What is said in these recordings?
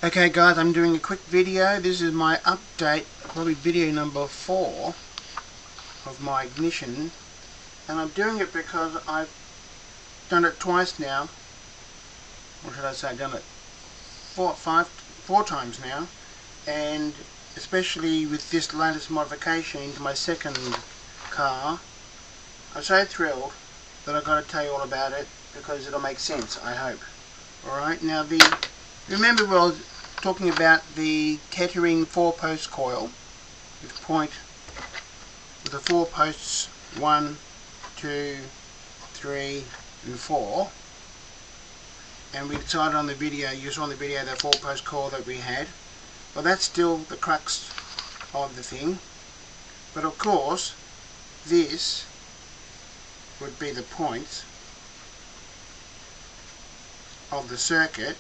Okay guys, I'm doing a quick video. This is my update, probably video number 4 of my ignition, and I'm doing it because I've done it twice now, or should I say done it four times now, and especially with this latest modification into my second car, I'm so thrilled that I've got to tell you all about it because it'll make sense, I hope. Alright, now remember we were talking about the kettering 4-post coil with the 4 posts 1, 2, 3 and 4, and we decided on the video, you saw on the video, that 4-post coil that we had. Well, that's still the crux of the thing, but of course this would be the points of the circuit.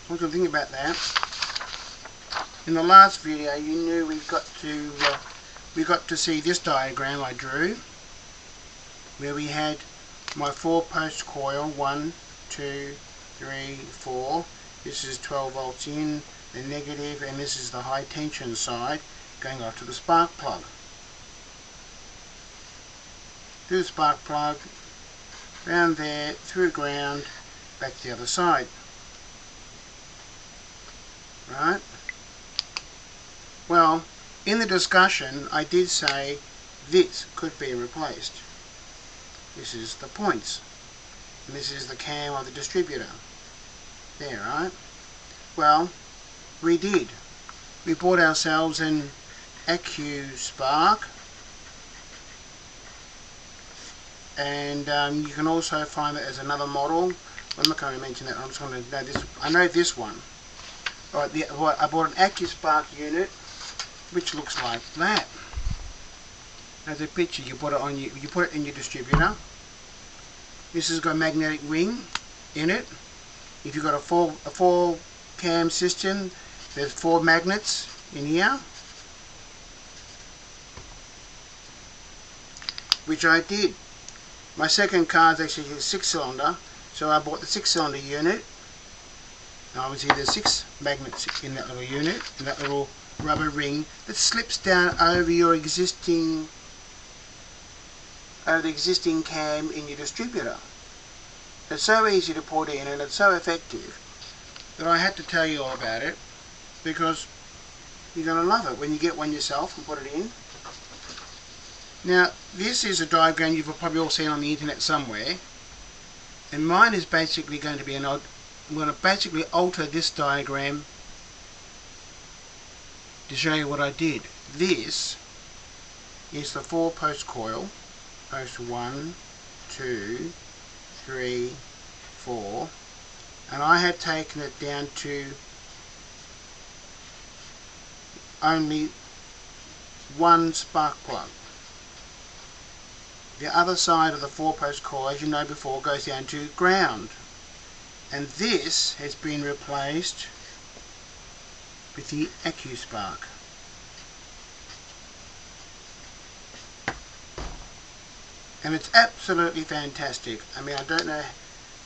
What do you think about that? In the last video you knew we got to see this diagram I drew, where we had my 4-post coil, 1, 2, 3, 4. This is 12 volts in, the negative, and this is the high tension side going off to the spark plug. Through the spark plug, round there, through ground, back to the other side. Right? Well, in the discussion I did say this could be replaced. This is the points, and this is the cam of the distributor. There, right? Well, we did. We bought ourselves an Accuspark, and you can also find it as another model. I'm not going to mention that. I'm just going to know this. I know this one. Right, I bought an Accuspark unit, which looks like that. There's a picture. You put it in your distributor. This has got a magnetic ring in it. If you've got a four cam system, there's 4 magnets in here, which I did. My second car is actually a 6-cylinder, so I bought the 6-cylinder unit. And obviously there's 6 magnets in that little unit, in that little rubber ring that slips down over your the existing cam in your distributor. It's so easy to put in, and it's so effective that I had to tell you all about it, because you're going to love it when you get one yourself and put it in. Now, this is a diagram you've probably all seen on the internet somewhere, and mine is basically going to be I'm going to basically alter this diagram to show you what I did. This is the 4-post coil, post 1, 2, 3, 4, and I had taken it down to only 1 spark plug. The other side of the 4-post coil, as you know before, goes down to ground, and this has been replaced with the Accuspark. And it's absolutely fantastic. I mean, I don't know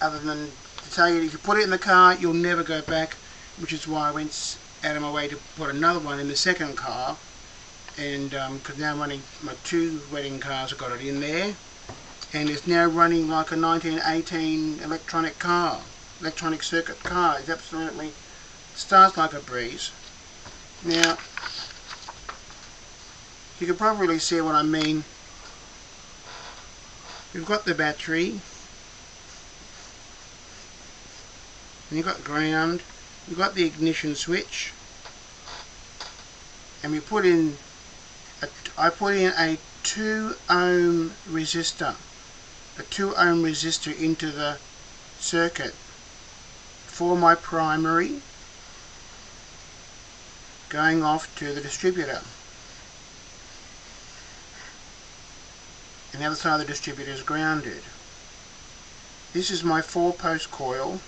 other than to tell you, if you put it in the car, you'll never go back, which is why I went out of my way to put another one in the second car. And because now I'm running my 2 wedding cars, I've got it in there, and it's now running like a 1918 electronic circuit car. It absolutely starts like a breeze. Now, you can probably see what I mean. We've got the battery, and you've got ground, we've got the ignition switch, and we put in I put in a 2 ohm resistor, into the circuit for my primary, going off to the distributor. And the other side of the distributor is grounded. This is my 4-post coil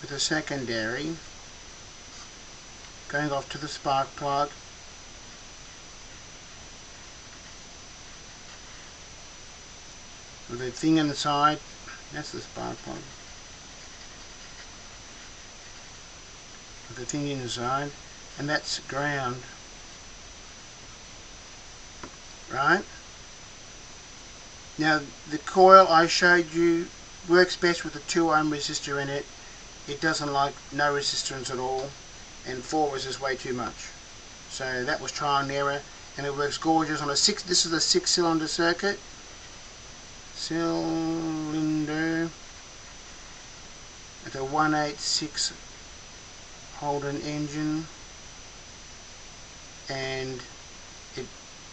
with a secondary going off to the spark plug. With the thing on the side, that's the spark plug. with the thing inside, and that's ground. Right? Now the coil I showed you works best with a 2 ohm resistor in it. It doesn't like no resistance at all, and 4 was just way too much. So that was trial and error, and it works gorgeous on a 6. This is a 6-cylinder circuit. Cylinder. It's a 186 Holden engine, and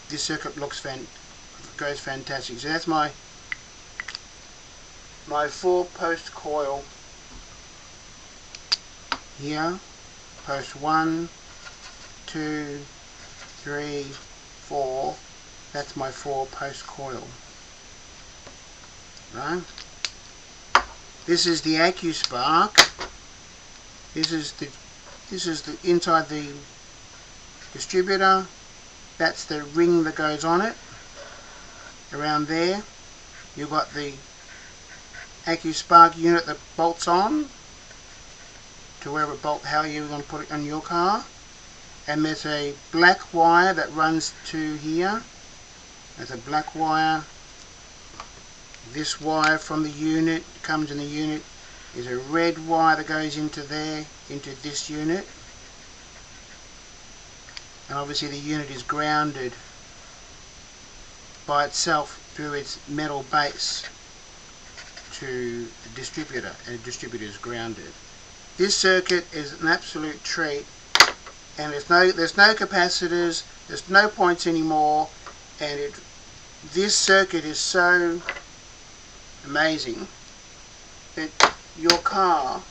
this circuit goes fantastic. So that's my 4-post coil here. Post 1, 2, 3, 4. That's my 4-post coil. Right. This is the Accuspark. This is the inside the distributor. That's the ring that goes on it. Around there, you've got the Accuspark unit that bolts on to wherever how you're going to put it on your car. And there's a black wire that runs to here. There's a black wire. This wire from the unit comes in the unit. There's a red wire that goes into there, into this unit. And obviously the unit is grounded by itself through its metal base to the distributor, and the distributor is grounded. This circuit is an absolute treat, and there's no capacitors, there's no points anymore, and this circuit is so amazing that your car,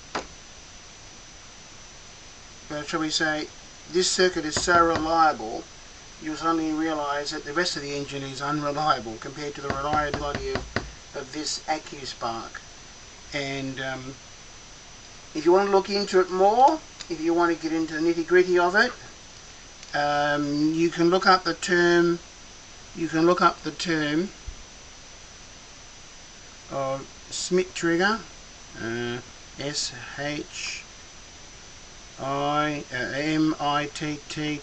shall we say, this circuit is so reliable, you'll suddenly realise that the rest of the engine is unreliable compared to the reliability of this Accuspark. And if you want to look into it more, if you want to get into the nitty-gritty of it, you can look up the term. Of Schmitt trigger, SHIMITT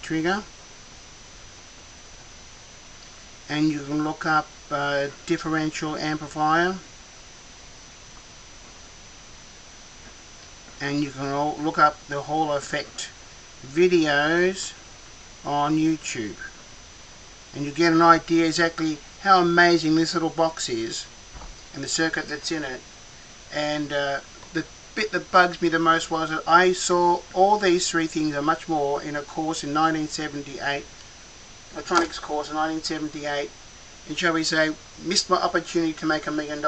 trigger, and you can look up differential amplifier, and you can look up the Hall effect videos on YouTube, and you get an idea exactly how amazing this little box is and the circuit that's in it. And the bit that bugs me the most was that I saw all these 3 things and much more in a course in 1978, electronics course in 1978, and shall we say missed my opportunity to make $1 million,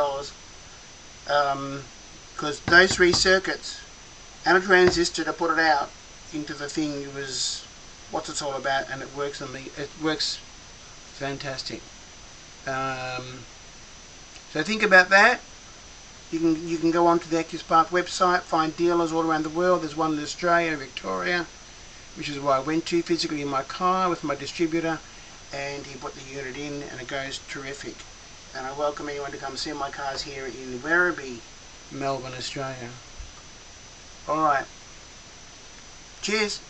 because those 3 circuits and a transistor to put it out into the thing was what it's all about, and it works fantastic. So think about that. You can go onto the Accuspark website, find dealers all around the world. There's one in Australia, Victoria, which is where I went to physically in my car with my distributor, and he put the unit in, and it goes terrific. And I welcome anyone to come see my cars here in Werribee, Melbourne, Australia. Alright. Cheers.